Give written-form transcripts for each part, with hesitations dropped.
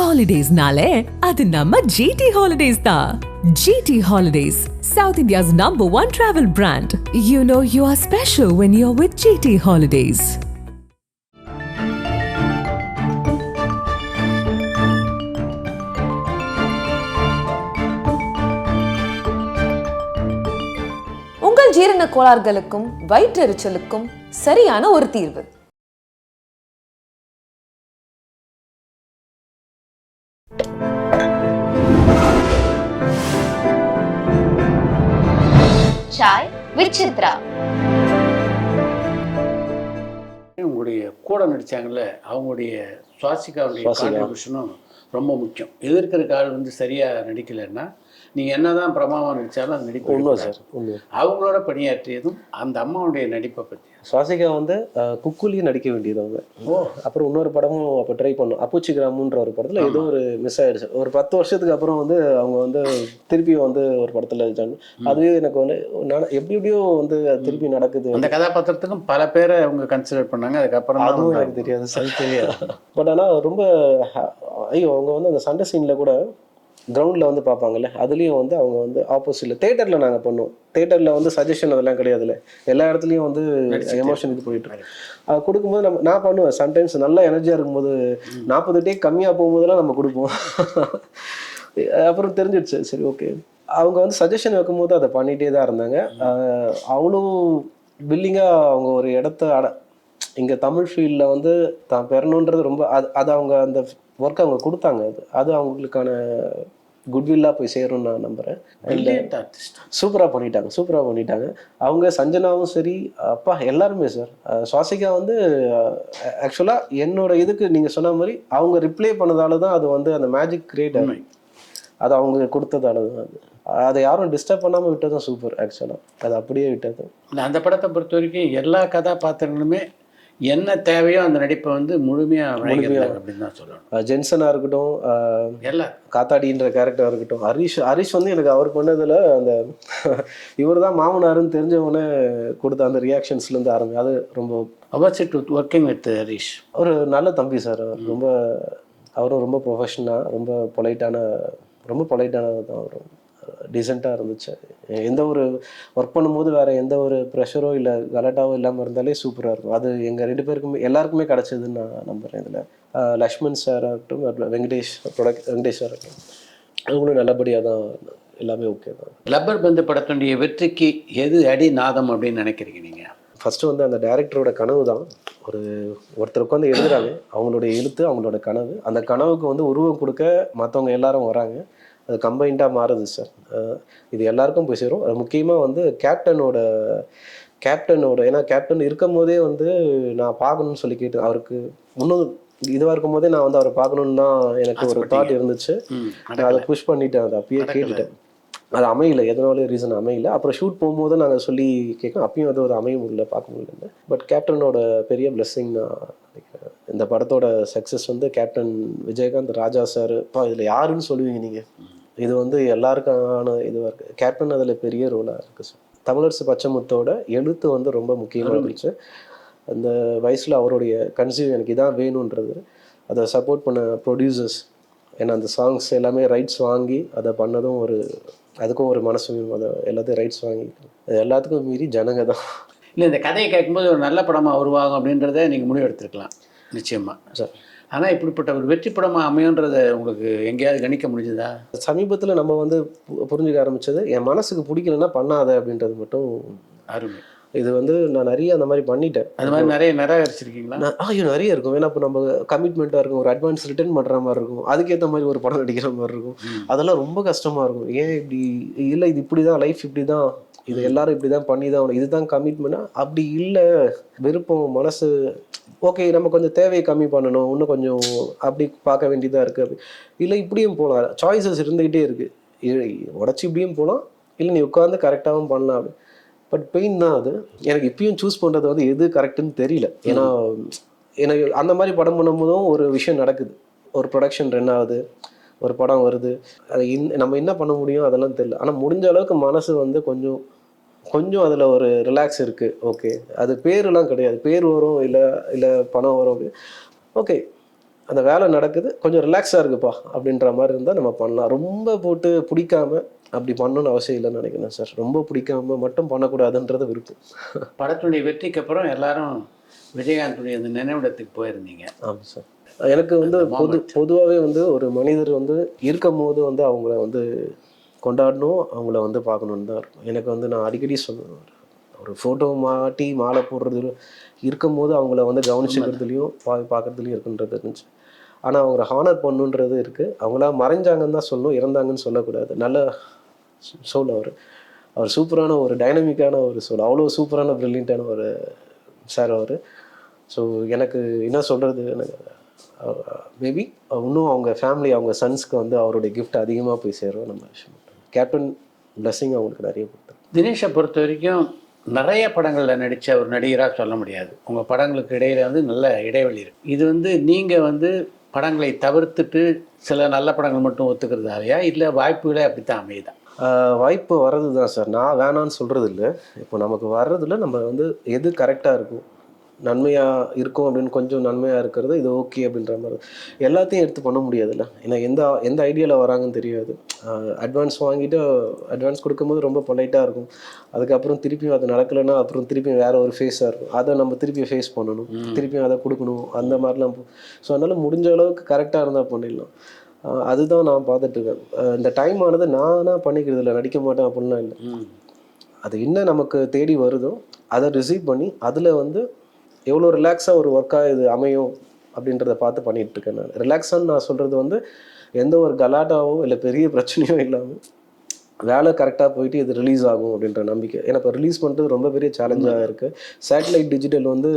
Holidays-nale, adu namma GT Holidays da. GT Holidays, South India's #1 travel brand. You know you are special when you're with GT Holidays. உங்கள் ஜீரண கோளாறுகளுக்கும் வயிற்றெரிச்சலுக்கும் சரியான ஒரு தீர்வு. Sai with Chitra. உங்களுடைய கூட நடிச்சாங்கல்ல, அவங்களுடைய சுவாசிகாவுடைய கான்ட்ரிபியூஷனும் ரொம்ப முக்கியம். எதிர்க்கிற ஆள் வந்து சரியாக நடிக்கலைன்னா நீங்கள் என்ன தான் பிரமாவாக நடித்தாலும் அது நடிப்பு உண்மை சார். உண்மை. அவங்களோட பணியாற்றியதும் அந்த அம்மாவுடைய நடிப்பை பற்றி. சுவாசிகா வந்து குக்குலியும் நடிக்க வேண்டியது அவங்க. அப்புறம் இன்னொரு படமும் அப்போ ட்ரை பண்ணோம், அப்புச்சி கிராமன்ற ஒரு படத்தில் ஏதோ ஒரு மிஸ் ஆகிடுச்சு. ஒரு 10 வருஷத்துக்கு அப்புறம் வந்து அவங்க வந்து திருப்பியும் வந்து ஒரு படத்தில் இருக்காங்க. அதுவே எனக்கு வந்து எப்படியோ வந்து திருப்பி நடக்குது. அந்த கதாபாத்திரத்துக்கும் பல பேரை அவங்க கன்சிடர் பண்ணாங்க. அதுக்கப்புறம் அதுவும் எனக்கு தெரியாது சார், தெரியாது. பட் ஆனால் ரொம்ப ஐயோ, அவங்க வந்து அந்த சண்டை சீனில் கூட கிரவுண்டில் வந்து பார்ப்பாங்கல்ல, அதுலேயும் வந்து அவங்க வந்து ஆப்போசிட்டில் தேட்டரில் நாங்கள் பண்ணுவோம். தேட்டரில் வந்து சஜஷன் அதெல்லாம் கிடையாதுல்ல, எல்லா இடத்துலையும் வந்து எமோஷன் இது போயிட்டு அது கொடுக்கும்போது நான் பண்ணுவேன். சம்டைம்ஸ் நல்லா எனர்ஜியாக இருக்கும்போது 40 டேக் கம்மியாக போகும்போதெல்லாம் நம்ம கொடுப்போம். அப்புறம் தெரிஞ்சிடுச்சு, சரி ஓகே. அவங்க வந்து சஜஷன் வைக்கும்போது அதை பண்ணிகிட்டே தான் இருந்தாங்க. அவ்வளோ வில்லிங்காக அவங்க ஒரு இடத்த இங்கே தமிழ் ஃபீல்டில் வந்து தான் பெறணுன்றது ரொம்ப அது அவங்க அந்த ஒர்க் அவங்க கொடுத்தாங்க. அது அவங்களுக்கான குட்வில்லாக போய் சேரும்னு நான் நம்புகிறேன். சூப்பராக பண்ணிட்டாங்க அவங்க. சஞ்சனாவும் சரி, அப்பா எல்லாருமே சார். சுவாசிகா வந்து ஆக்சுவலாக என்னோட இதுக்கு நீங்கள் சொன்ன மாதிரி அவங்க ரிப்ளே பண்ணதால தான் அது வந்து அந்த மேஜிக் கிரியேட் ஆகும். அது அவங்க கொடுத்ததால தான் அதை யாரும் டிஸ்டர்ப் பண்ணாமல் விட்டதும் சூப்பர். ஆக்சுவலாக அது அப்படியே விட்டது. அந்த படத்தை பொறுத்த வரைக்கும் எல்லா கதாபாத்திரங்களுமே என்ன தேவையோ அந்த நடிப்பை வந்து முழுமையாக அப்படின்னு தான் சொல்லணும். ஜென்சனாக இருக்கட்டும், எல்லாம் காத்தாடின்ற கேரக்டராக இருக்கட்டும், ஹரிஷ் வந்து எனக்கு அவர் பண்ணதில் அந்த இவர் தான் மாமனாருன்னு தெரிஞ்சவொடனே கொடுத்த அந்த ரியாக்ஷன்ஸ்லேருந்து ஆரம்பி அது ரொம்ப ஆப்போசிட் ஒர்க்கிங் வித் ஹரிஷ். ஒரு நல்ல தம்பி சார். அவரும் ரொம்ப ப்ரொஃபஷனாக ரொம்ப பொலைட்டானது தான். அவரும் டீசெண்டாக இருந்துச்சு. எந்த ஒரு ஒர்க் பண்ணும்போது வேறு எந்த ஒரு ப்ரெஷரோ இல்லை கலாட்டாவோ இல்லாமல் இருந்தாலே சூப்பராக இருக்கும். அது எங்கள் 2 பேருக்குமே எல்லாருக்குமே கிடச்சிதுன்னு நான் நம்புகிறேன். இதில் லக்ஷ்மண் சாராக இருக்கட்டும், வெங்கடேஷ் சார் இருக்கட்டும், அவங்களும் நல்லபடியாக தான் எல்லாமே ஓகே தான். லப்பர் பந்து படத்துடைய வெற்றிக்கு எது அடி நாதம் அப்படின்னு நினைக்கிறீங்க நீங்கள்? ஃபஸ்ட்டு வந்து அந்த டைரக்டரோட கனவு தான். ஒருத்தர் உட்காந்து எழுதுறாங்க, அவங்களுடைய எழுத்து அவங்களோட கனவு. அந்த கனவுக்கு வந்து உருவம் கொடுக்க மற்றவங்க எல்லாரும் வராங்க. அது கம்பைண்டாக மாறுது சார். இது எல்லாருக்கும் போய் சேரும். அது முக்கியமாக வந்து கேப்டனோட ஏன்னா கேப்டன் இருக்கும் போதே வந்து நான் பார்க்கணுன்னு சொல்லி கேட்டேன். அவருக்கு இன்னும் இதுவாக இருக்கும் போதே நான் வந்து அவரை பார்க்கணுன்னு தான் எனக்கு ஒரு தாட் இருந்துச்சு. நான் அதை புஷ் பண்ணிட்டேன், அதை அப்பயே கேட்டுட்டேன். அது அமையல, எதனால ரீசன் அமையல. அப்புறம் ஷூட் போகும்போது நாங்கள் சொல்லி கேட்கோம், அப்பயும் அது ஒரு அமைய முடியல, பார்க்க முடியல. பட் கேப்டனோட பெரிய பிளெஸ்ஸிங் நான் நினைக்கிறேன். இந்த படத்தோட சக்ஸஸ் வந்து கேப்டன் விஜயகாந்த், ராஜா சார். இதில் யாருன்னு சொல்லுவீங்க நீங்கள்? இது வந்து எல்லாருக்கான இதுவாக இருக்குது. கேப்டன் அதில் பெரிய ரோலாக இருக்குது சார். தமிழரசு பச்சைமுத்தோட எழுத்து வந்து ரொம்ப முக்கியமாக இருந்துச்சு. அந்த வயசில் அவருடைய கன்சீவ் எனக்கு இதான் வேணுன்றது, அதை சப்போர்ட் பண்ண ப்ரொடியூசர்ஸ், ஏன்னா அந்த சாங்ஸ் எல்லாமே ரைட்ஸ் வாங்கி அதை பண்ணதும் அதுக்கும் ஒரு மனசு வேணும். அதை எல்லாத்தையும் ரைட்ஸ் வாங்கி அது எல்லாத்துக்கும் மீறி ஜனங்க தான். இல்லை, இந்த கதையை கேட்கும்போது ஒரு நல்ல படமாக உருவாகும் அப்படின்றத நீங்கள் முடிவு எடுத்துருக்கலாம் நிச்சயமாக சார். ஆனால் இப்படிப்பட்ட ஒரு வெற்றி படமாக அமையுன்றதை உங்களுக்கு எங்கேயாவது கணிக்க முடிஞ்சுதா? சமீபத்தில் நம்ம வந்து புரிஞ்சுக்க ஆரம்பித்தது, என் மனசுக்கு பிடிக்கலன்னா பண்ணாத அப்படின்றது மட்டும் அருமை. இது வந்து நான் நிறைய அந்த மாதிரி பண்ணிட்டேன். அது மாதிரி நிறைய நிராகரிச்சிருக்கீங்களா? நிறைய இருக்கும். ஏன்னா இப்போ நம்ம கமிட்மெண்ட்டாக இருக்கும், ஒரு அட்வான்ஸ் ரிட்டர்ன் பண்ணுற மாதிரி இருக்கும், அதுக்கேற்ற மாதிரி ஒரு படம் நடிக்கிற மாதிரி இருக்கும். அதெல்லாம் ரொம்ப கஷ்டமாக இருக்கும். ஏன் இப்படி இல்லை, இது இப்படி தான் லைஃப், இப்படி தான், இது எல்லாரும் இப்படி தான் பண்ணி தான், இதுதான் கமிட்மெண்ட்னா அப்படி இல்லை. விருப்பம் மனசு ஓகே, நம்ம கொஞ்சம் தேவையை கம்மி பண்ணணும், இன்னும் கொஞ்சம் அப்படி பார்க்க வேண்டியதாக இருக்குது. அப்படி இல்லை, இப்படியும் போகலாம், சாய்ஸஸ் இருந்துக்கிட்டே இருக்குது. உடச்சி இப்படியும் போகலாம், இல்லை நீ உட்காந்து கரெக்டாகவும் பண்ணலாம். அப்படி பட் பெயின் தான் அது. எனக்கு இப்பயும் சூஸ் பண்ணுறது வந்து எது கரெக்டுன்னு தெரியல. ஏன்னா எனக்கு அந்த மாதிரி படம் பண்ணும்போதும் ஒரு விஷயம் நடக்குது. ஒரு ப்ரொடக்ஷன் ரன் ஆகுது, ஒரு படம் வருது, அது நம்ம என்ன பண்ண முடியும் அதெல்லாம் தெரியல. ஆனால் முடிஞ்ச அளவுக்கு மனசு வந்து கொஞ்சம் அதில் ஒரு ரிலாக்ஸ் இருக்குது. ஓகே, அது பேரெலாம் கிடையாது, பேர் வரும் இல்லை பணம் வரும், ஓகே அந்த வேலை நடக்குது, கொஞ்சம் ரிலாக்ஸாக இருக்குப்பா அப்படின்ற மாதிரி இருந்தால் நம்ம பண்ணலாம். ரொம்ப போட்டு பிடிக்காம அப்படி பண்ணணும்னு அவசியம் இல்லைன்னு நினைக்கிறேன் சார். ரொம்ப பிடிக்காம மட்டும் பண்ணக்கூடாதுன்றது விருப்பம். படத்துடைய வெற்றிக்கு அப்புறம் எல்லாரும் விஜயகாந்துடைய அந்த நினைவிடத்துக்கு போயிருந்தீங்க. ஆமாம் சார். எனக்கு வந்து பொதுவாகவே வந்து ஒரு மனிதர் வந்து இருக்கும் போது வந்து அவங்கள வந்து கொண்டாடணும், அவங்கள வந்து பார்க்கணுன்னு தான் இருக்கும். எனக்கு வந்து நான் அடிக்கடி சொல்லுவேன், ஒரு ஃபோட்டோ மாட்டி மாலை போடுறது இருக்கும் போது அவங்கள வந்து கவனிச்சுக்கிறதுலையும் பார்க்குறதுலையும் இருக்குன்றது இருந்துச்சு. ஆனால் அவங்கள ஹானர் பண்ணுன்றது இருக்குது. அவங்களா மறைஞ்சாங்கன்னு தான் சொல்லணும், இறந்தாங்கன்னு சொல்லக்கூடாது. நல்ல சோல் அவர் சூப்பரான ஒரு டைனமிக்கான ஒரு சோல், அவ்வளோ சூப்பரான ப்ரில்லியண்ட்டான ஒரு சார் அவர். ஸோ எனக்கு என்ன சொல்கிறது, எனக்கு மேபி இன்னும் அவங்க ஃபேமிலி, அவங்க சன்ஸ்க்கு வந்து அவருடைய கிஃப்ட் அதிகமாக போய் சேரும். நம்ம விஷயம் கேப்டன் பிளஸ்ஸிங் அவங்களுக்கு நிறைய கொடுத்தாரு. தினேஷை பொறுத்த வரைக்கும் நிறைய படங்களில் நடித்த ஒரு நடிகராக சொல்ல முடியாது. உங்கள் படங்களுக்கு இடையில வந்து நல்ல இடைவெளி இருக்குது. இது வந்து நீங்கள் வந்து படங்களை தவிர்த்துட்டு சில நல்ல படங்கள் மட்டும் ஒத்துக்கிறதாலையா, இல்லை வாய்ப்புகளே அப்படித்தான் அமையுதா? வாய்ப்பு வர்றது தான் சார், நான் வேணான்னு சொல்கிறது இல்லை. இப்போ நமக்கு வர்றதில்ல, நம்ம வந்து எது கரெக்டாக இருக்கும், நன்மையாக இருக்கும் அப்படின்னு கொஞ்சம் நன்மையாக இருக்கிறது இது ஓகே அப்படின்ற மாதிரி எல்லாத்தையும் எடுத்து பண்ண முடியாதுல்ல. ஏன்னா எந்த ஐடியாவில் வராங்கன்னு தெரியாது. அட்வான்ஸ் வாங்கிட்டு அட்வான்ஸ் கொடுக்கும்போது ரொம்ப பொலைட்டாக இருக்கும். அதுக்கப்புறம் திருப்பியும் அது நடக்கலைன்னா அப்புறம் திருப்பியும் வேறு ஒரு ஃபேஸாக இருக்கும். அதை நம்ம திருப்பி ஃபேஸ் பண்ணணும், திருப்பியும் அதை கொடுக்கணும், அந்த மாதிரிலாம். ஸோ அதனால் முடிஞ்ச அளவுக்கு கரெக்டாக இருந்தால் பண்ணிடலாம். அதுதான் நான் பார்த்துட்ருக்கேன். இந்த டைம் ஆனது நானாக பண்ணிக்கிறது இல்லை, நடிக்க மாட்டேன் அப்படின்லாம் இல்லை. அது என்ன நமக்கு தேடி வருதோ அதை ரிசீவ் பண்ணி அதில் வந்து எவ்வளோ ரிலாக்ஸாக ஒரு ஒர்க்காக இது அமையும் அப்படின்றத பார்த்து பண்ணிகிட்ருக்கேன் நான். ரிலாக்ஸான்னு நான் சொல்கிறது வந்து எந்த ஒரு கலாட்டாவோ இல்லை பெரிய பிரச்சனையோ இல்லாமல் வேலை கரெக்டாக போயிட்டு இது ரிலீஸ் ஆகும் அப்படின்ற நம்பிக்கை. ஏன்னா இப்போ ரிலீஸ் பண்ணுறது ரொம்ப பெரிய சேலஞ்சாக இருக்குது. சேட்டலைட் டிஜிட்டல் வந்து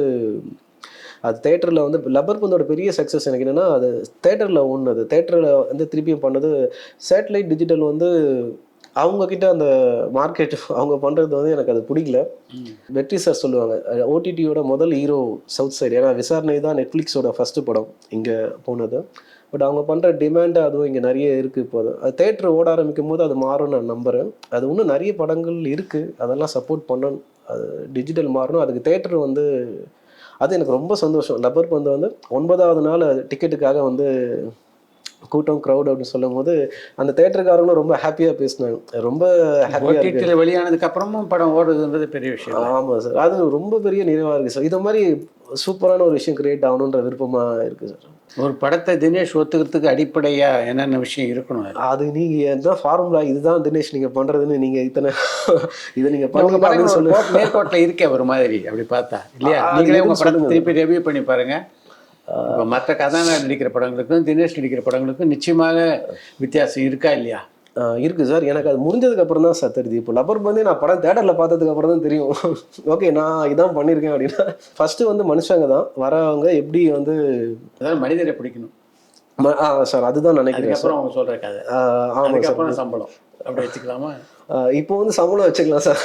அது தேட்டரில் வந்து லப்பர் பந்தோட பெரிய சக்ஸஸ் எனக்கு என்னென்னா, அது தேட்டரில் ஒன்று, தேட்டரில் வந்து திருப்பியும் பண்ணது. சேட்டலைட் டிஜிட்டல் வந்து அவங்கக்கிட்ட அந்த மார்க்கெட் அவங்க பண்ணுறது வந்து எனக்கு அது பிடிக்கல. வெற்றி சார் சொல்லுவாங்க, ஓடிடியோட முதல் ஹீரோ சவுத் சைடு. ஏன்னா விசாரணை தான் நெட்ஃப்ளிக்ஸோட ஃபஸ்ட்டு படம் இங்கே போனது. பட் அவங்க பண்ணுற டிமாண்டு அதுவும் இங்கே நிறைய இருக்குது. இப்போது அது தேட்டர் ஓட ஆரம்பிக்கும் போது அது மாறும் நான் நம்புகிறேன். அது இன்னும் நிறைய படங்கள் இருக்குது, அதெல்லாம் சப்போர்ட் பண்ணணும். அது டிஜிட்டல் மாறணும், அதுக்கு தேட்டர் வந்து அது எனக்கு ரொம்ப சந்தோஷம். லப்பர் பந்து வந்து 9வது நாள் டிக்கெட்டுக்காக வந்து கூட்டம் க்ரௌட் அப்படின்னு சொல்லும் போது அந்த தேட்டருக்காரங்களும் ரொம்ப ஹாப்பியாக பேசினாங்க. ரொம்ப ஹாப்பியாக வெளியானதுக்கு அப்புறமும் படம் ஓடுறதுன்றது பெரிய விஷயம். ஆமாம் சார், அது ரொம்ப பெரிய நிறைவாக இருக்குது சார். இதை மாதிரி சூப்பரான ஒரு விஷயம் கிரியேட் ஆகணுன்ற விருப்பமாக இருக்குது சார். ஒரு படத்தை தினேஷ் ஒத்துக்கிறதுக்கு அடிப்படையாக என்னென்ன விஷயம் இருக்கணும்? அது நீங்கள் எந்த ஃபார்முலா இதுதான் தினேஷ் நீங்கள் பண்ணுறதுன்னு நீங்கள் இதை நீங்கள் பண்ணுங்க சொல்லி மேற்கோட்டில் இருக்கே ஒரு மாதிரி அப்படி பார்த்தா இல்லையா? நீங்களே உங்கள் படத்தை திருப்பி ரிவ்யூ பண்ணி பாருங்கள். இப்போ மற்ற கதாநாயகர் நடிக்கிற படங்களுக்கும் தினேஷ் நடிக்கிற படங்களுக்கும் நிச்சயமாக வித்தியாசம் இருக்கா இல்லையா? இருக்குது சார். எனக்கு அது முடிஞ்சதுக்கு அப்புறம் தான் சார் தெரியுது. இப்போ லப்பர் வந்து நான் படம் தேட்டரில் பார்த்ததுக்கு அப்புறம் தான் தெரியும், ஓகே நான் இதான் பண்ணியிருக்கேன் அப்படின்னா. ஃபஸ்ட்டு வந்து மனுஷங்க தான் வரவங்க எப்படி வந்து அதாவது மனிதரை பிடிக்கணும் சார், அதுதான் நினைக்கிறேன். அப்புறம் அவங்க சொல்கிற கதை. ஆமாம் சார், சம்பளம் அப்படி வச்சுக்கலாமா? இப்போ வந்து சம்பளம் வச்சுக்கலாம் சார்.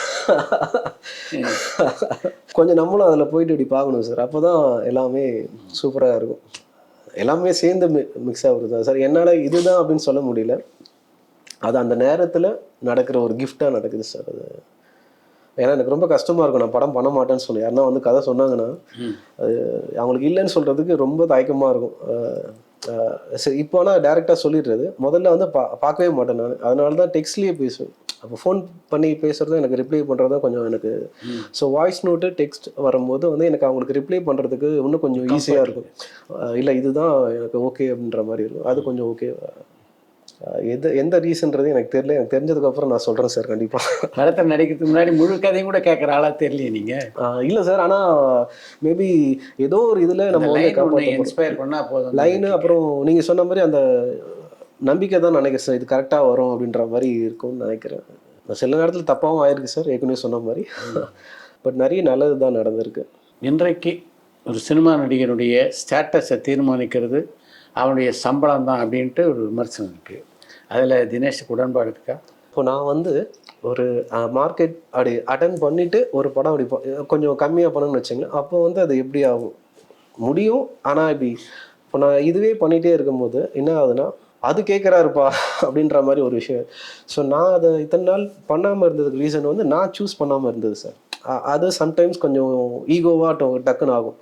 கொஞ்சம் நம்மளும் அதில் போயிட்டு இப்படி பார்க்கணும் சார், அப்போ தான் எல்லாமே சூப்பராக இருக்கும். எல்லாமே சேர்ந்து மிக்ஸ் ஆகுறது சார். என்னால் இதுதான் அப்படின்னு சொல்ல முடியல, அது அந்த நேரத்தில் நடக்கிற ஒரு கிஃப்டாக நடக்குது சார். அது ஏன்னா எனக்கு ரொம்ப கஷ்டமாக இருக்கும், நான் படம் பண்ண மாட்டேன்னு சொன்னேன். யாருன்னா வந்து கதை சொன்னாங்கன்னா அது அவங்களுக்கு இல்லைன்னு சொல்கிறதுக்கு ரொம்ப தயக்கமாக இருக்கும். சரி இப்போ ஆனால் டேரெக்டாக சொல்லிடுறது. முதல்ல வந்து பார்க்கவே மாட்டேன் நான், அதனால தான் டெக்ஸ்ட்லேயே பேசுவேன். அப்போ ஃபோன் பண்ணி பேசுகிறது எனக்கு ரிப்ளை பண்ணுறது தான் கொஞ்சம் எனக்கு. ஸோ வாய்ஸ் நோட்டு டெக்ஸ்ட் வரும்போது வந்து எனக்கு அவங்களுக்கு ரிப்ளை பண்ணுறதுக்கு இன்னும் கொஞ்சம் ஈஸியாக இருக்கும். இல்லை இதுதான் எனக்கு ஓகே அப்படின்ற மாதிரி இருக்கும். அது கொஞ்சம் ஓகே. எந்த ரீசன்றது எனக்கு தெரியல. எனக்கு தெரிஞ்சதுக்கப்புறம் நான் சொல்கிறேன் சார் கண்டிப்பாக. படத்தை நடிக்கிறதுக்கு முன்னாடி முழு கதையும் கூட கேட்குற ஆளாக தெரியலையே நீங்கள்? இல்லை சார், ஆனால் மேபி ஏதோ ஒரு இதில் நம்ம வந்து இன்ஸ்பயர் பண்ணால் போதும் லைனு. அப்புறம் நீங்கள் சொன்ன மாதிரி அந்த நம்பிக்கை தான் நினைக்கிறேன் சார், இது கரெக்டாக வரும் அப்படின்ற மாதிரி இருக்கும்னு நினைக்கிறேன். சில நேரத்தில் தப்பாகவும் ஆயிருக்கு சார், ஏற்கனவே சொன்ன மாதிரி. பட் நிறைய நல்லது தான் நடந்திருக்கு. இன்றைக்கு ஒரு சினிமா நடிகருடைய ஸ்டேட்டஸை தீர்மானிக்கிறது அவனுடைய சம்பளம் தான் அப்படின்ட்டு ஒரு விமர்சனம் இருக்குது. அதில் தினேஷுக்கு உடன்பாடு இருக்கா? இப்போ நான் வந்து ஒரு மார்க்கெட் அப்படி அட்டன் பண்ணிவிட்டு ஒரு படம் அப்படி கொஞ்சம் கம்மியாக பண்ணணும்னு வச்சிங்களேன், அப்போ வந்து அது எப்படி ஆகும் முடியும். ஆனால் இப்படி இப்போ நான் இதுவே பண்ணிகிட்டே இருக்கும்போது என்ன ஆகுதுன்னா, அது கேட்குறாருப்பா அப்படின்ற மாதிரி ஒரு விஷயம். ஸோ நான் அதை இத்தனை நாள் பண்ணாமல் இருந்ததுக்கு ரீசன் வந்து நான் சூஸ் பண்ணாமல் இருந்தது சார். அது சம்டைம்ஸ் கொஞ்சம் ஈகோவாக டக்குன்னு ஆகும்.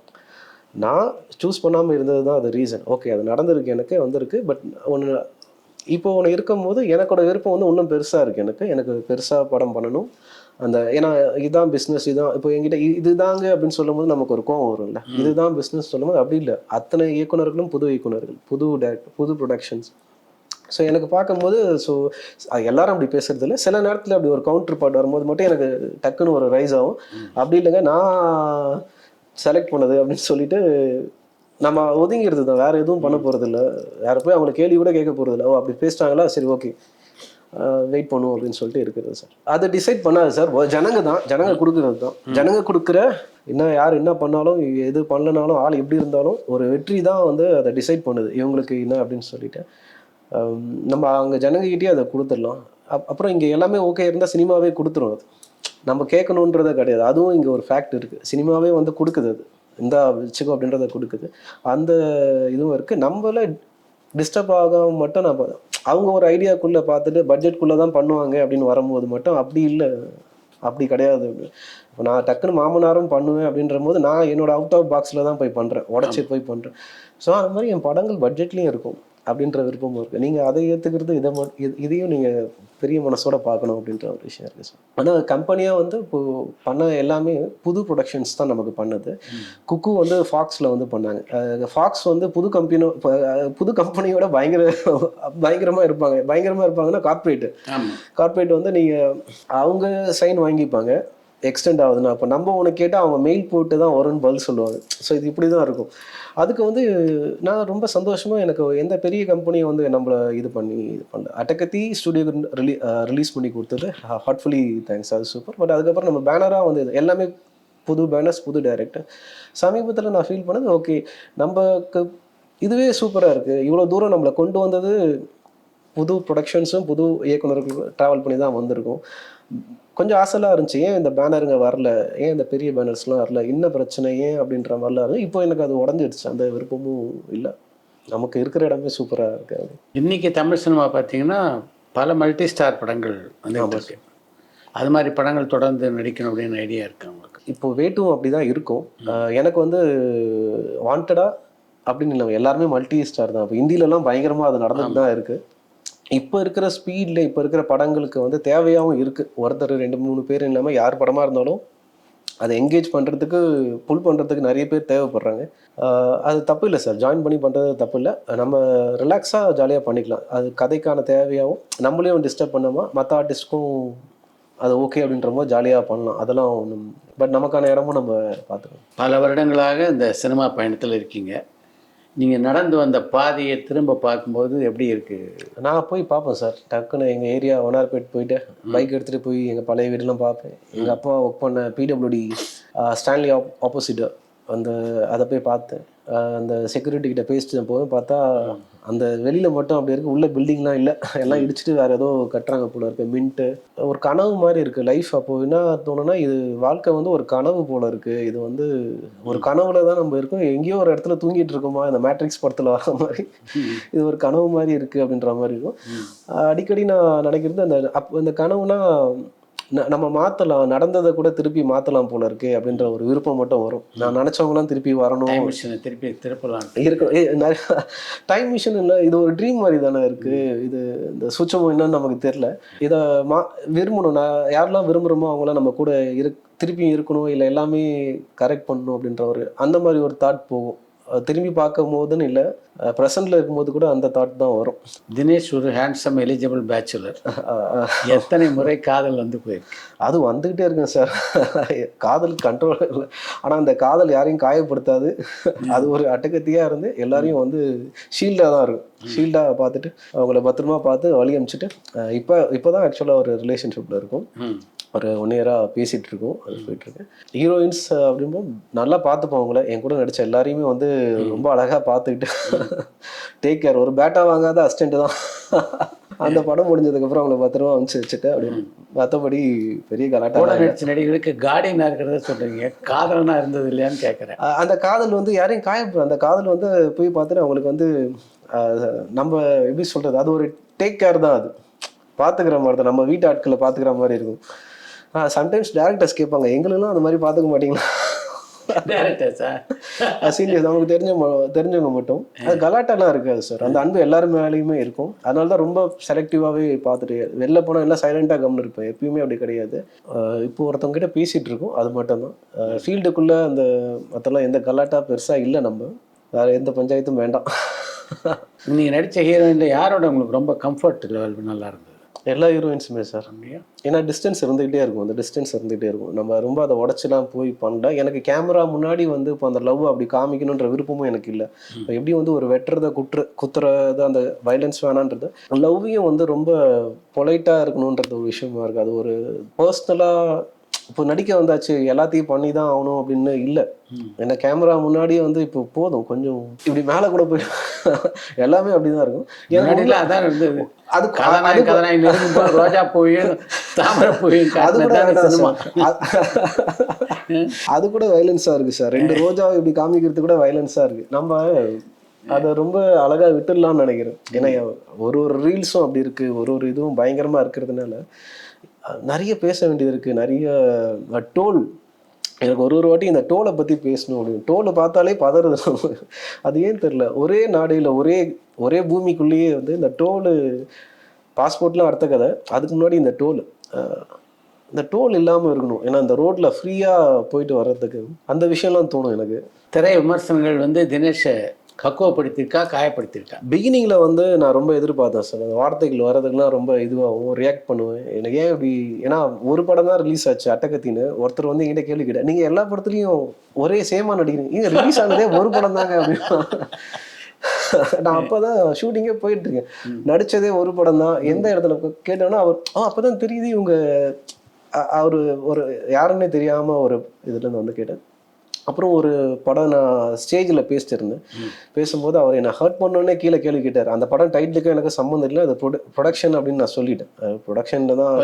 நான் சூஸ் பண்ணாமல் இருந்தது தான் அது ரீசன். ஓகே, அது நடந்திருக்கு, எனக்கு வந்திருக்கு. பட் ஒன்று இப்போ ஒன்று இருக்கும்போது எனக்கோட விருப்பம் வந்து இன்னும் பெருசாக இருக்குது. எனக்கு பெருசாக படம் பண்ணணும். அந்த ஏன்னா இதுதான் பிஸ்னஸ், இதுதான் இப்போ என்கிட்ட இதுதாங்க அப்படின்னு சொல்லும்போது நமக்கு ஒரு கோவம் வரும்ல. இதுதான் பிஸ்னஸ் சொல்லும்போது அப்படி இல்லை. அத்தனை இயக்குனர்களும் புது இயக்குனர்கள், புது டேரக்டர், புது ப்ரொடக்ஷன்ஸ். ஸோ எனக்கு பார்க்கும்போது எல்லாரும் அப்படி பேசுறது இல்லை. சில நேரத்தில் அப்படி ஒரு கவுண்டர் பார்ட் வரும்போது மட்டும் எனக்கு டக்குன்னு ஒரு ரைஸ் ஆகும். அப்படி இல்லைங்க, நான் செலக்ட் பண்ணது அப்படின்னு சொல்லிட்டு நம்ம ஒதுங்கிறது தான். வேறு எதுவும் பண்ண போகிறது இல்லை. வேறு போய் அவங்களை கேள்வி கூட கேட்க போகிறது இல்லை. அப்படி பேசிட்டாங்களா, சரி ஓகே வெயிட் பண்ணுவோம் அப்படின்னு சொல்லிட்டு இருக்கிறது சார். அதை டிசைட் பண்ணாது சார். ஜனங்க கொடுக்குறது தான். ஜனங்க கொடுக்குற யார் என்ன பண்ணாலும், எது பண்ணலனாலும், ஆள் எப்படி இருந்தாலும் ஒரு வெற்றி தான் வந்து அதை டிசைட் பண்ணுது இவங்களுக்கு என்ன அப்படின்னு சொல்லிட்டு. நம்ம அங்கே ஜனங்ககிட்டயே அதை கொடுத்துடலாம். அப்புறம் இங்கே எல்லாமே ஓகே இருந்தால் சினிமாவே கொடுத்துரும். அது நம்ம கேட்கணுன்றதை கிடையாது. அதுவும் இங்கே ஒரு ஃபேக்ட் இருக்குது. சினிமாவே வந்து கொடுக்குது. அது இந்த வச்சுக்கோ அப்படின்றத கொடுக்குது. அந்த இதுவும் இருக்குது. நம்மள டிஸ்டர்ப் ஆகாம மட்டும் நம்ம அவங்க ஒரு ஐடியாக்குள்ளே பார்த்துட்டு பட்ஜெட்குள்ளே தான் பண்ணுவாங்க அப்படின்னு வரும்போது மட்டும் அப்படி இல்லை, அப்படி கிடையாது. இப்போ நான் டக்குன்னு மாமனாரும் பண்ணுவேன் அப்படின்ற போது நான் என்னோட அவுட் ஆஃப் பாக்ஸில் தான் போய் பண்ணுறேன், உடச்சி போய் பண்ணுறேன். ஸோ அது மாதிரி என் படங்கள் பட்ஜெட்லேயும் இருக்கும் அப்படின்ற விருப்பமும் இருக்குது. நீங்கள் அதை ஏற்றுக்கிறது, இதையும் நீங்கள் பெரிய மனசோட பார்க்கணும் அப்படின்ற ஒரு விஷயம் இருக்குது சார். ஆனால் கம்பெனியாக வந்து இப்போ பண்ண எல்லாமே புது ப்ரொடக்ஷன்ஸ் தான் நமக்கு பண்ணுது. குக்கு வந்து ஃபாக்ஸில் வந்து பண்ணாங்க. ஃபாக்ஸ் வந்து புது கம்பெனியோட பயங்கரமாக இருப்பாங்கன்னா கார்ப்பரேட் வந்து நீங்கள் அவங்க சைன் வாங்கிப்பாங்க, எக்ஸ்டெண்ட் ஆகுதுன்னா. அப்போ நம்ம உனக்கு கேட்டால் அவங்க மெயில் போட்டு தான் வரும்னு பதில் சொல்லுவாங்க. ஸோ இது இப்படி தான் இருக்கும். அதுக்கு வந்து நான் ரொம்ப சந்தோஷமாக எனக்கு எந்த பெரிய கம்பெனியை வந்து நம்மளை இது பண்ணல. அட்டகத்தி ஸ்டுடியோக்கு ரிலீஸ் பண்ணி கொடுத்தது ஹார்ட்ஃபுல்லி தேங்க்ஸ், அது சூப்பர். பட் அதுக்கப்புறம் நம்ம பேனராக வந்து எல்லாமே புது பேனர்ஸ், புது டைரக்டர். சமீபத்தில் நான் ஃபீல் பண்ணது ஓகே, நமக்கு இதுவே சூப்பராக இருக்குது. இவ்வளோ தூரம் நம்மளை கொண்டு வந்தது புது ப்ரொடக்ஷன்ஸும் புது இயக்குநர்கள் ட்ராவல் பண்ணி தான் வந்திருக்கும். கொஞ்சம் ஆசைலாம் இருந்துச்சு, ஏன் இந்த பேனருங்க வரல, ஏன் இந்த பெரிய பேனர்ஸ்லாம் வரல, என்ன பிரச்சனை, ஏன் அப்படின்ற மாதிரிலாம் இருந்தது. இப்போ எனக்கு அது உடஞ்சிடுச்சு, அந்த விருப்பமும் இல்லை. நமக்கு இருக்கிற இடமே சூப்பராக இருக்காது. இன்றைக்கி தமிழ் சினிமா பார்த்தீங்கன்னா பல மல்டி ஸ்டார் படங்கள் வந்து அது மாதிரி படங்கள் தொடர்ந்து நடிக்கணும் அப்படின்னு ஐடியா இருக்குது அவங்களுக்கு. இப்போ வேட்டும் அப்படி தான் இருக்கும். எனக்கு வந்து வாண்டடா அப்படின்னு இல்லை, எல்லாருமே மல்டி ஸ்டார் தான். இப்போ இந்தியிலலாம் பயங்கரமாக அது நடந்துட்டு தான் இருக்குது. இப்போ இருக்கிற ஸ்பீடில் இப்போ இருக்கிற படங்களுக்கு வந்து தேவையாகவும் இருக்குது. ஒருத்தர் 2-3 பேர் இல்லாமல் யார் படமாக இருந்தாலும் அதை என்கேஜ் பண்ணுறதுக்கு, புல் பண்ணுறதுக்கு நிறைய பேர் தேவைப்படுறாங்க. அது தப்பு இல்லை சார், ஜாயின் பண்ணி பண்ணுறது தப்பு இல்லை. நம்ம ரிலாக்ஸாக ஜாலியாக பண்ணிக்கலாம். அது கதைக்கான தேவையாகவும் நம்மளையும் டிஸ்டர்ப் பண்ணாமல் மற்ற ஆர்டிஸ்ட்க்கும் அது ஓகே அப்படின்ற போது ஜாலியாக பண்ணலாம். அதெல்லாம் ஒன்றும், பட் நமக்கான இடமும் நம்ம பார்த்துக்கணும். பல வருடங்களாக இந்த சினிமா பயணத்தில் இருக்கீங்க. நீங்கள் நடந்து வந்த பாதையை திரும்ப பார்க்கும்போது எப்படி இருக்குது? நான் போய் பார்ப்பேன் சார். டக்குன்னு எங்கள் ஏரியா வண்ணார்பேட் போயிட்டு பைக் எடுத்துகிட்டு போய் எங்கள் பழைய வீடெலாம் பார்ப்பேன். எங்கள் அப்பா ஒர்க் பண்ண பிடபிள்யூடி ஸ்டான்லி ஆப்போசிட்டு அதை போய் பார்த்தேன். அந்த செக்யூரிட்டி கிட்ட பேசிட்டு போது பார்த்தா அந்த வெளியில் மட்டும் அப்படி இருக்குது, உள்ள பில்டிங்லாம் இல்லை, எல்லாம் இடிச்சுட்டு வேறு ஏதோ கட்டுறாங்க போல இருக்குது. மின்ட்டு ஒரு கனவு மாதிரி இருக்குது லைஃப். அப்போது என்ன தோணுன்னா, இது வாழ்க்கை வந்து ஒரு கனவு போல இருக்குது. இது வந்து ஒரு கனவுல தான் நம்ம இருக்கோம், எங்கேயோ ஒரு இடத்துல தூங்கிட்டு இருக்கோமா, இந்த மேட்ரிக்ஸ் படத்தில் வர மாதிரி இது ஒரு கனவு மாதிரி இருக்குது அப்படின்ற மாதிரி இருக்கும். அடிக்கடி நான் நினைக்கிறது அந்த கனவுனா நம்ம மாற்றலாம், நடந்ததை கூட திருப்பி மாற்றலாம் போல இருக்கு அப்படின்ற ஒரு விருப்பம் மட்டும் வரும். நான் நினச்சவங்களாம் திருப்பி வரணும், திருப்பி திருப்பலாம் இருக்கணும். டைம் மிஷின் இல்லை, இது ஒரு ட்ரீம் மாதிரி தானே இருக்குது. இது இந்த சூட்சமம் என்னன்னு நமக்கு தெரியல. இதை விரும்பணும். நான் யாரெல்லாம் விரும்புகிறோமோ அவங்களாம் நம்ம கூட திருப்பி இருக்கணும், இல்லை எல்லாமே கரெக்ட் பண்ணணும் அப்படின்ற ஒரு அந்த மாதிரி ஒரு தாட் போகும். திரும்பி பார்க்கும் போதுன்னு இல்லை, ப்ரெசென்ட்ல இருக்கும்போது கூட அந்த தாட் தான் வரும். தினேஷ் ஒரு ஹேண்ட்ஸம் எலிஜிபிள் பேச்சுலர். எத்தனை முறை காதல் வந்து போயிருக்கு? அது வந்துக்கிட்டே இருக்குங்க சார். காதல் கண்ட்ரோல் இல்லை, ஆனால் அந்த காதல் யாரையும் காயப்படுத்தாது. அது ஒரு அட்டகத்தியாக இருந்து எல்லாரையும் வந்து ஷீல்டாக தான் இருக்கும். ஷீல்டாக பார்த்துட்டு அவங்கள பத்திரமா பார்த்து வழி அனுப்பிச்சிட்டு இப்போ தான் ஆக்சுவலாக ஒரு ரிலேஷன்ஷிப்பில் இருக்கும். ஒரு 1 இயராக பேசிகிட்டு இருக்கோம், அது போயிட்டுருக்கு. ஹீரோயின்ஸ் அப்படின்போது நல்லா பார்த்துப்போம். அவங்கள என் கூட நடித்த எல்லாரையுமே வந்து ரொம்ப அழகாக பார்த்துக்கிட்டு டேக் கேர். ஒரு பேட்டா வாங்காத அசிஸ்டண்ட் தான். அந்த படம் முடிஞ்சதுக்கப்புறம் அவங்கள பத்திரமா அனுப்பிச்சு வச்சுட்டு அப்படின்னு. மற்றபடி பெரிய கலாட்டா நடிச்ச நடிகர்களுக்கு கார்டியனாக இருக்கிறத சொல்கிறீங்க, காதலனாக இருந்தது இல்லையான்னு கேட்குறேன். அந்த காதல் வந்து யாரையும் அந்த காதல் வந்து போய் பார்த்துட்டு அவங்களுக்கு வந்து நம்ம எப்படி சொல்கிறது, அது ஒரு டேக் கேர் தான். அது பார்த்துக்கிற மாதிரி தான், நம்ம வீட்டு ஆட்களை பார்த்துக்கிற மாதிரி இருக்கும். சம்டைம்ஸ் டேரக்டர்ஸ் கேட்பாங்க, எங்களுக்கெல்லாம் அந்த மாதிரி பார்த்துக்க மாட்டீங்களா டேரக்டர் சார் சீனியர்ஸ் நமக்கு தெரிஞ்சவங்க மட்டும். அது கலாட்டாலாம் இருக்காது சார். அந்த அன்பு எல்லாரும் மேலேயுமே இருக்கும். அதனால தான் ரொம்ப செலக்டிவாகவே பார்த்துட்டு வெளில போனால் எல்லாம் சைலண்டாக கம்னு இருப்பேன். எப்பயுமே அப்படி கிடையாது. இப்போ ஒருத்தவங்க கிட்ட பேசிகிட்டு இருக்கோம், அது மட்டும்தான். ஃபீல்டுக்குள்ளே அந்த மற்றெல்லாம் எந்த கலாட்டா பெருசாக இல்லை. நம்ம வேறு எந்த பஞ்சாயத்தும் வேண்டாம். நீங்கள் நடித்த ஹீரோயினில் யாரோட உங்களுக்கு ரொம்ப கம்ஃபர்ட் லெவல் நல்லா இருந்தது? எல்லா ஹீரோயின்ஸுமே சார். ஏன்னா டிஸ்டன்ஸ் இருந்துகிட்டே இருக்கும். அந்த டிஸ்டன்ஸ் இருந்துகிட்டே இருக்கும். நம்ம ரொம்ப அதை உடச்சிலாம் போய் பண்ணல. எனக்கு கேமரா முன்னாடி வந்து இப்போ அந்த லவ் அப்படி காமிக்கணுன்ற விருப்பமும் எனக்கு இல்லை. இப்போ எப்படி வந்து ஒரு வெட்டுறதை குத்துறது அந்த வைலன்ஸ் வேணான்றது, லவ்வையும் வந்து ரொம்ப பொலைட்டாக இருக்கணுன்றது ஒரு விஷயமா இருக்குது. அது ஒரு பர்சனலாக இப்போ நடிக்க வந்தாச்சு எல்லாத்தையும் பண்ணி தான் ஆகணும் அப்படின்னு இல்லை. ஏன்னா கேமரா முன்னாடியே வந்து இப்போ போதும் கொஞ்சம் இப்படி மேலே கூட போய் எல்லாமே அப்படிதான் இருக்கும். அதான் இருந்தது. ரோஜா போய் அது கூட வைலன்ஸா இருக்கு சார். 2 ரோஜா இப்படி காமிக்கிறது கூட வைலன்ஸா இருக்கு. நம்ம அதை ரொம்ப அழகா விட்டுடலாம்னு நினைக்கிறேன். ஏன்னா ஒரு ரீல்ஸும் அப்படி இருக்கு, ஒரு இதுவும் பயங்கரமா இருக்கிறதுனால நிறைய பேச வேண்டியது இருக்கு. நிறைய டோல், எனக்கு ஒரு வாட்டி இந்த டோலை பற்றி பேசணும் அப்படின்னு. டோலை பார்த்தாலே பதறது. அது ஏன்னு தெரில. ஒரே நாடையில் ஒரே பூமிக்குள்ளேயே வந்து இந்த டோலு பாஸ்போர்ட்லாம் அடுத்த கதை. அதுக்கு முன்னாடி இந்த டோல் இல்லாமல் இருக்கணும். ஏன்னா இந்த ரோட்டில் ஃப்ரீயாக போயிட்டு வர்றதுக்கு அந்த விஷயம்லாம் தோணும் எனக்கு. திரை விமர்சனங்கள் வந்து தினேஷை பக்குவப்படுத்திருக்கா, காயப்படுத்திருக்கா? பிகினிங்கில் வந்து நான் ரொம்ப எதிர்பார்த்தேன் சார். அந்த வார்த்தைகள் வர்றதுக்குலாம் ரொம்ப இதுவாகவும் ரியாக்ட் பண்ணுவேன். எனக்கு ஏன் இப்படி, ஏன்னா ஒரு படம் தான் ரிலீஸ் ஆச்சு அட்டகத்தின்னு. ஒருத்தர் வந்து என்கிட்ட கேள்வி கேட்டேன், நீங்கள் எல்லா படத்துலையும் ஒரே சேமாக நடிக்கிறீங்க, இங்கே ரிலீஸ் ஆனதே ஒரு படம் தாங்க அப்படின்னா. நான் அப்போதான் ஷூட்டிங்கே போயிட்டு இருக்கேன், நடித்ததே ஒரு படம் தான். எந்த இடத்துல கேட்டோன்னா அவர் அப்போதான் தெரியுது இவங்க அவர் ஒரு யாருன்னே தெரியாமல் ஒரு இதுலேருந்து வந்து கேட்டேன். அப்புறம் ஒரு படம் நான் ஸ்டேஜில் பேசிட்டிருந்தேன். பேசும்போது அவர் என்னை ஹர்ட் பண்ணோன்னே கீழே கேள்வி கேட்டார். அந்த படம் டைட்டிலுக்கும் எனக்கு சம்மந்தம் இல்லை, அது ப்ரொடக்ஷன் அப்படின்னு நான் சொல்லிட்டேன். ப்ரொடக்ஷனில் தான்.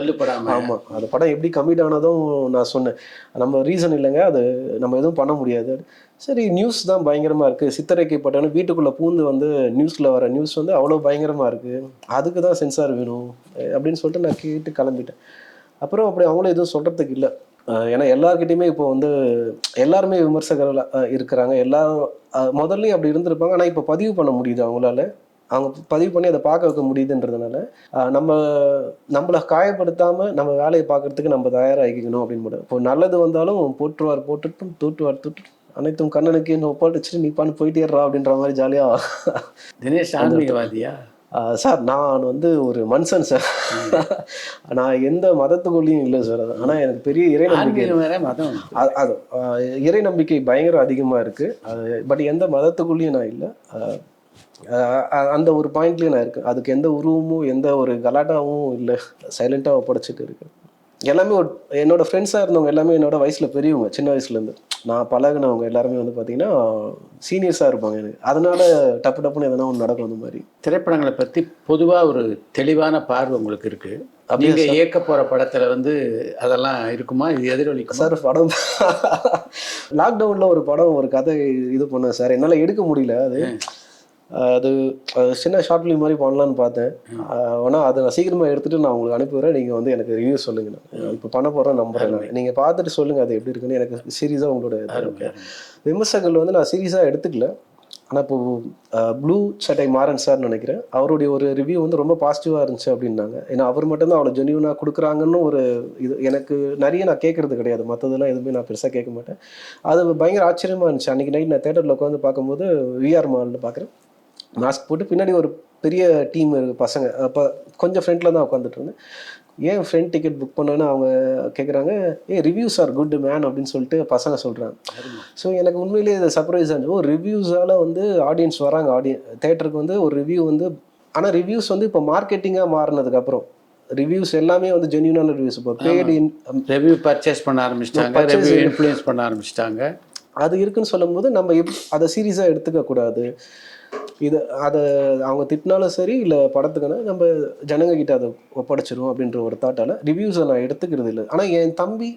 ஆமாம், அந்த படம் எப்படி கம்மிட் ஆனதும் நான் சொன்னேன். நம்ம ரீசன் இல்லைங்க, அது நம்ம எதுவும் பண்ண முடியாது. சரி, நியூஸ் தான் பயங்கரமாக இருக்குது, சித்தரைக்கப்பட்டன்னு வீட்டுக்குள்ளே பூந்து வந்து நியூஸில் வர நியூஸ் வந்து அவ்வளோ பயங்கரமாக இருக்குது, அதுக்கு தான் சென்சார் வேணும் அப்படின்னு சொல்லிட்டு நான் கேட்டு கிளம்பிட்டேன். அப்புறம் அப்படி அவங்களும் எதுவும் சொல்கிறதுக்கு இல்லை. ஏன்னா எல்லார்கிட்டையுமே இப்போ வந்து எல்லாருமே விமர்சகர்கள் இருக்கிறாங்க. எல்லாரும் முதல்லையும் அப்படி இருந்திருப்பாங்க. ஆனால் இப்போ பதிவு பண்ண முடியுது அவங்களால. அவங்க பதிவு பண்ணி அதை பார்க்க வைக்க முடியுதுன்றதுனால நம்மளை காயப்படுத்தாமல் நம்ம வேலையை பார்க்கறதுக்கு நம்ம தயாராகிக்கணும் அப்படின்னு முடியும். இப்போ நல்லது வந்தாலும் போட்டுருவார் போட்டுட்டும் தூட்டுவார் தூட்டு அனைத்தும் கண்ணனுக்கு என்ன ஒப்பாட்டு வச்சுட்டு நீ பண்ணு போயிட்டேறா அப்படின்ற மாதிரி ஜாலியாக. தினேஷ் ஆன்மீகவாதியா சார்? நான் வந்து ஒரு மனுஷன் சார். நான் எந்த மதத்துக்குள்ளேயும் இல்லை சார். ஆனால் எனக்கு பெரிய இறை நம்பிக்கை, அது இறை நம்பிக்கை பயங்கர அதிகமாக இருக்குது. பட் எந்த மதத்துக்குள்ளேயும் நான் இல்லை. அந்த ஒரு பாயிண்ட்லேயும் நான் இருக்கேன். அதுக்கு எந்த உருவமும் எந்த ஒரு கலாட்டாவும் இல்லை, சைலண்ட்டாக ஒப்படைச்சிட்டு இருக்கேன். எல்லாமே என்னோட ஃப்ரெண்ட்ஸாக இருந்தவங்க எல்லாமே என்னோட வயசில் பெரியவங்க. சின்ன வயசுலேருந்து நான் பழகினவங்க எல்லாருமே வந்து பார்த்தீங்கன்னா சீனியர்ஸாக இருப்பாங்க எனக்கு. அதனால டப்புன்னு எதனா ஒன்று நடக்கும். அந்த மாதிரி திரைப்படங்களை பற்றி பொதுவாக ஒரு தெளிவான பார்வை உங்களுக்கு இருக்குது. நீங்கள் இயக்க போகிற படத்தில் வந்து அதெல்லாம் இருக்குமா? இது எதிரொலிக்கும் சார்? படம் லாக்டவுனில் ஒரு படம் ஒரு கதை இது பண்ணேன் சார். என்னால் எடுக்க முடியல. அது சின்ன ஷார்ட் ஃபிலிம் மாதிரி பண்ணலான்னு பார்த்தேன். ஆனால் அதை நான் சீக்கிரமாக எடுத்துகிட்டு நான் உங்களுக்கு அனுப்பிடுறேன். நீங்கள் வந்து எனக்கு ரிவ்யூ சொல்லுங்கள். நான் இப்போ பண்ண போகிறேன், நம்புறேன். நீங்கள் பார்த்துட்டு சொல்லுங்கள் அது எப்படி இருக்குன்னு. எனக்கு சீரியஸாக உங்களோட விமர்சகங்கள் வந்து நான் சீரியஸாக எடுத்துக்கல. ஆனால் இப்போது ப்ளூ சட்டை மாறன் சார்னு நினைக்கிறேன், அவருடைய ஒரு ரிவ்யூ வந்து ரொம்ப பாசிட்டிவாக இருந்துச்சு அப்படின்னாங்க. ஏன்னா அவர் மட்டும்தான் அவ்வளோ ஜென்யூனாக கொடுக்குறாங்கன்னு ஒரு இது எனக்கு நிறைய நான் கேட்குறது கிடையாது. மற்றதெல்லாம் எதுவுமே நான் பெருசாக கேட்க மாட்டேன். அது பயங்கர ஆச்சரியமாக இருந்துச்சு. அன்றைக்கி நைட் நான் தேட்டரில் உட்காந்து பார்க்கும்போது விஆர் மாலில் பார்க்குறேன், மாஸ்க் போட்டு பின்னாடி ஒரு பெரிய டீம் இருக்குது பசங்க. அப்போ கொஞ்சம் ஃப்ரெண்டில் தான் உட்காந்துட்டு இருந்தேன். ஏன் ஃப்ரெண்ட் டிக்கெட் புக் பண்ணோன்னு அவங்க கேட்குறாங்க, ரிவ்யூஸ் ஆர் குட் மேன் அப்படின்னு சொல்லிட்டு பசங்க சொல்கிறாங்க. ஸோ எனக்கு உண்மையிலேயே இது சர்ப்ரைஸ் ஆச்சு. ரிவ்யூஸால் வந்து ஆடியன்ஸ் வராங்க தேட்டருக்கு வந்து ஒரு ரிவ்யூ வந்து. ஆனால் ரிவ்யூஸ் வந்து இப்போ மார்க்கெட்டிங்காக மாறினதுக்கப்புறம் ரிவ்யூஸ் எல்லாமே வந்து ஜென்யூனான ரிவ்யூஸ். இப்போ பெய்டு ரிவ்யூ பர்ச்சேஸ் பண்ண ஆரம்பிச்சிட்டாங்க, ரிவ்யூ இன்ஃப்ளூயன்ஸ் பண்ண ஆரம்பிச்சிட்டாங்க. அது இருக்குன்னு சொல்லும்போது நம்ம அதை சீரியஸாக எடுத்துக்கக்கூடாது. அதை அவங்க திட்டினாலும் சரி இல்லை படத்துக்குன்னா நம்ம ஜனங்கக்கிட்ட அதை ஒப்படைச்சிடும் அப்படின்ற ஒரு தாட்டால் ரிவ்யூஸை நான் எடுத்துக்கிறது இல்லை. ஆனால் என் தம்பி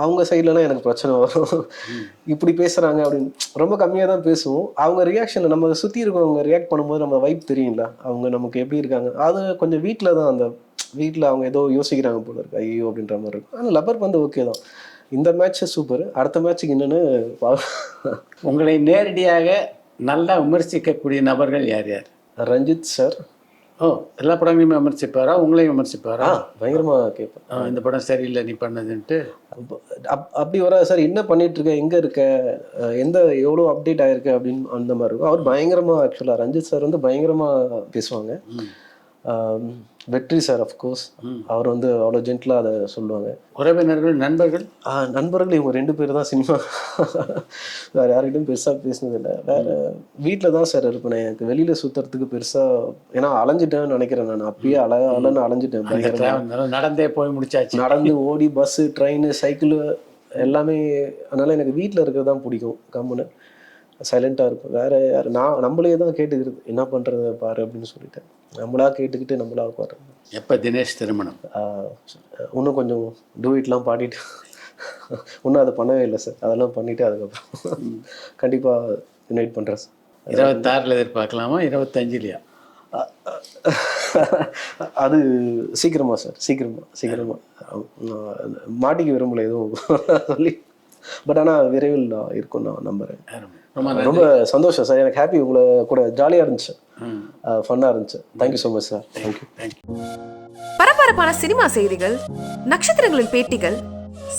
அவங்க சைட்லலாம் எனக்கு பிரச்சனை வரும். இப்படி பேசுகிறாங்க அப்படின்னு ரொம்ப கம்மியாக தான் பேசுவோம். அவங்க ரியாக்ஷனில் நம்ம சுற்றி இருக்கவங்க ரியாக்ட் பண்ணும்போது நம்ம வைப் தெரியுங்களா, அவங்க நமக்கு எப்படி இருக்காங்க. அது கொஞ்சம் வீட்டில் தான், அந்த வீட்டில் அவங்க ஏதோ யோசிக்கிறாங்க போல இருக்கு, ஐயோ அப்படின்ற மாதிரி இருக்கும். ஆனால் லப்பர் வந்து ஓகே தான். இந்த மேட்ச் சூப்பர், அடுத்த மேட்ச்சுக்கு என்னன்னு உங்களை நேரடியாக நல்லா விமர்சிக்கக்கூடிய நபர்கள் யார் யார்? ரஞ்சித் சார். ஓ, எல்லா படங்களையுமே விமர்சிப்பாரா? உங்களையும் விமர்சிப்பாரா? பயங்கரமாக கேட்பேன். இந்த படம் சரியில்லை நீ பண்ணதுன்ட்டு. அப்படி வராது சார், என்ன பண்ணிட்டு இருக்க, எங்கே இருக்க, எவ்வளோ அப்டேட் ஆகிருக்கு அப்படின்னு அந்த மாதிரி இருக்கும். அவர் பயங்கரமாக, ஆக்சுவலாக ரஞ்சித் சார் வந்து பயங்கரமாக பேசுவாங்க. வெற்றி சார் அஃப்கோர்ஸ், அவர் வந்து அவ்வளோ ஜென்டிலாக அதை சொல்லுவாங்க. உறவினர்கள், நண்பர்கள்? நண்பர்கள் இவங்க 2 பேர் தான். சினிமா வேறு யார்கிட்டையும் பெருசாக பேசினதில்லை. வேறு வீட்டில் தான் சார் இருப்பேன். எனக்கு வெளியில் சுற்றுறதுக்கு பெருசாக, ஏன்னா அலைஞ்சிட்டேன்னு நினைக்கிறேன். நான் அப்பயே அலைன்னு அலைஞ்சிட்டேன். பயங்கரமாக நடந்தே போய் முடிச்சாச்சு. நடந்து, ஓடி, பஸ்ஸு, ட்ரெயின், சைக்கிள் எல்லாமே. அதனால் எனக்கு வீட்டில் இருக்கிறது தான் பிடிக்கும். கம்முன்னு சைலண்ட்டாக இருக்கும். வேறு யார், நம்மளே தான் கேட்டுக்கிறது, என்ன பண்ணுறது பாரு அப்படின்னு சொல்லிட்டு நம்மளா கேட்டுக்கிட்டு நம்மளா உட்காரு. எப்போ தினேஷ் திருமணம்? இன்னும் கொஞ்சம் டூயிட்லாம் பாடிட்டு இன்னும் அதை பண்ணவே இல்லை சார். அதெல்லாம் பண்ணிவிட்டு அதுக்கப்புறம் கண்டிப்பாக இன்வைட் பண்ணுறேன் சார். 26 எதிர்பார்க்கலாமா? 25 அது சீக்கிரமா சார், சீக்கிரமா மாட்டிக்க விரும்பல எதுவும் சொல்லி. பட் ஆனால் விரைவில் இருக்கும் நான் நம்புறேன். ரொம்ப சந்தோஷம் சார், எனக்கு ஹாப்பி. உங்களை கூட ஜாலியாக இருந்துச்சு, ஃபன்னாக இருந்துச்சு. Thank you so much sir. Thank you. பரபரப்பான சினிமா செய்திகள், நட்சத்திரங்களின் பேட்டிகள்,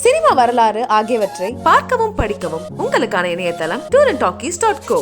சினிமா வரலாறு ஆகியவற்றை பார்க்கவும் படிக்கவும் உங்களுக்கான இணையதளம் tourantalkies.co.